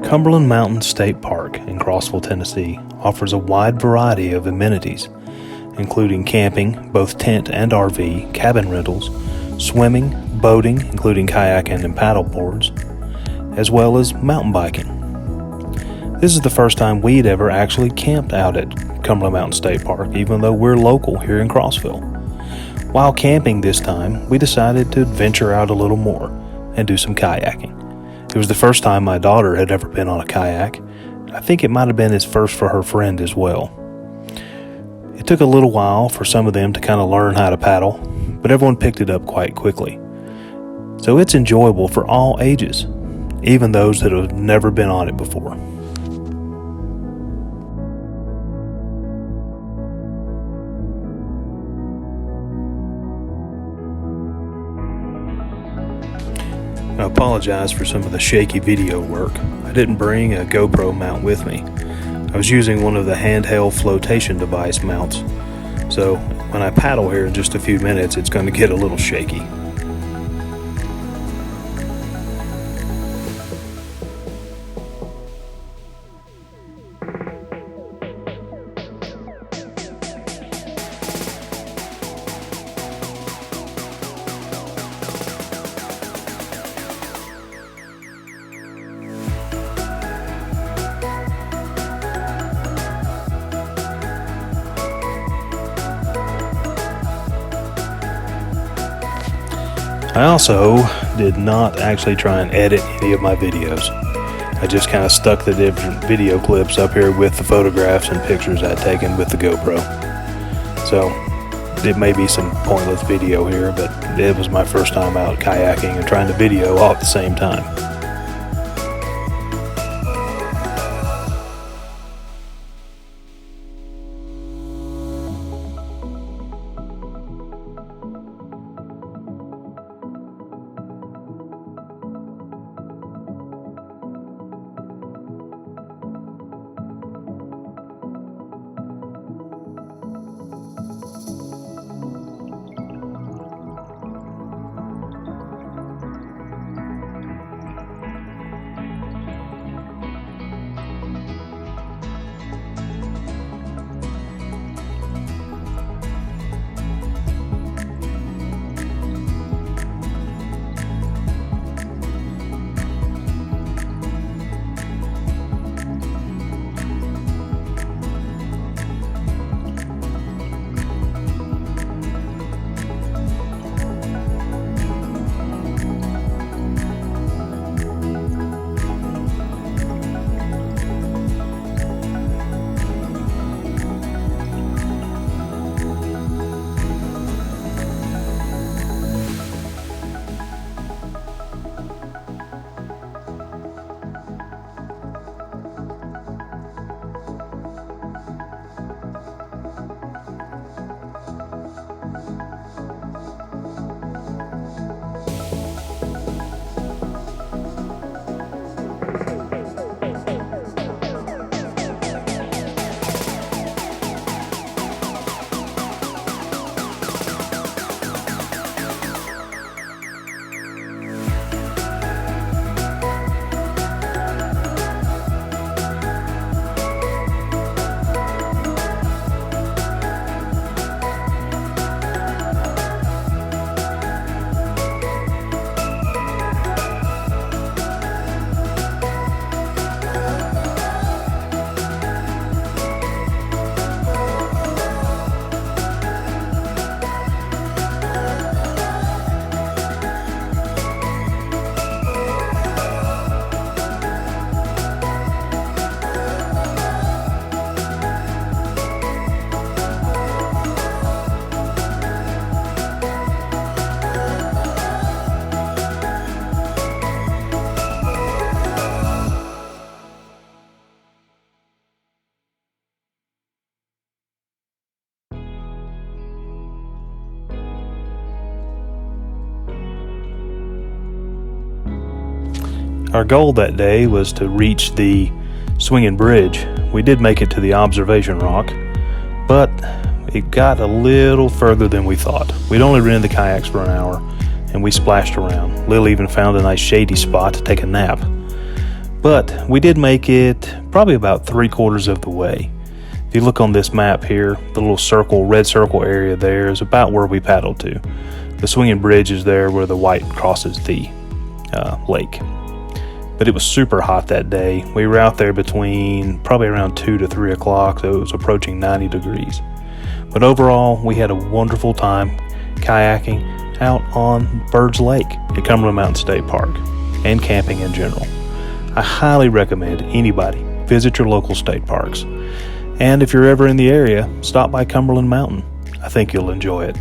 Cumberland Mountain State Park in Crossville, Tennessee offers a wide variety of amenities, including camping, both tent and RV, cabin rentals, swimming, boating, including kayaking and paddle boards, as well as mountain biking. This is the first time we'd ever actually camped out at Cumberland Mountain State Park, even though we're local here in Crossville. While camping this time, we decided to venture out a little more and do some kayaking. It was the first time my daughter had ever been on a kayak. I think it might have been his first for her friend as well. It took a little while for some of them to kind of learn how to paddle, but everyone picked it up quite quickly. So it's enjoyable for all ages, even those that have never been on it before. I apologize for some of the shaky video work. I didn't bring a GoPro mount with me. I was using one of the handheld flotation device mounts, so when I paddle here in just a few minutes, it's going to get a little shaky. I also did not actually try and edit any of my videos. I just kind of stuck the different video clips up here with the photographs and pictures I'd taken with the GoPro. So it may be some pointless video here, but it was my first time out kayaking and trying to video all at the same time. Our goal that day was to reach the swinging bridge. We did make it to the observation rock, but it got a little further than we thought. We'd only rented the kayaks for an hour, and we splashed around. Lil even found a nice shady spot to take a nap. But we did make it probably about 3/4 of the way. If you look on this map here, the little circle, red circle area there is about where we paddled to. The swinging bridge is there where the white crosses the lake. But it was super hot that day. We were out there between probably around 2 to 3 o'clock, so it was approaching 90 degrees. But overall, we had a wonderful time kayaking out on Byrd's Lake at Cumberland Mountain State Park and camping in general. I highly recommend anybody visit your local state parks. And if you're ever in the area, stop by Cumberland Mountain. I think you'll enjoy it.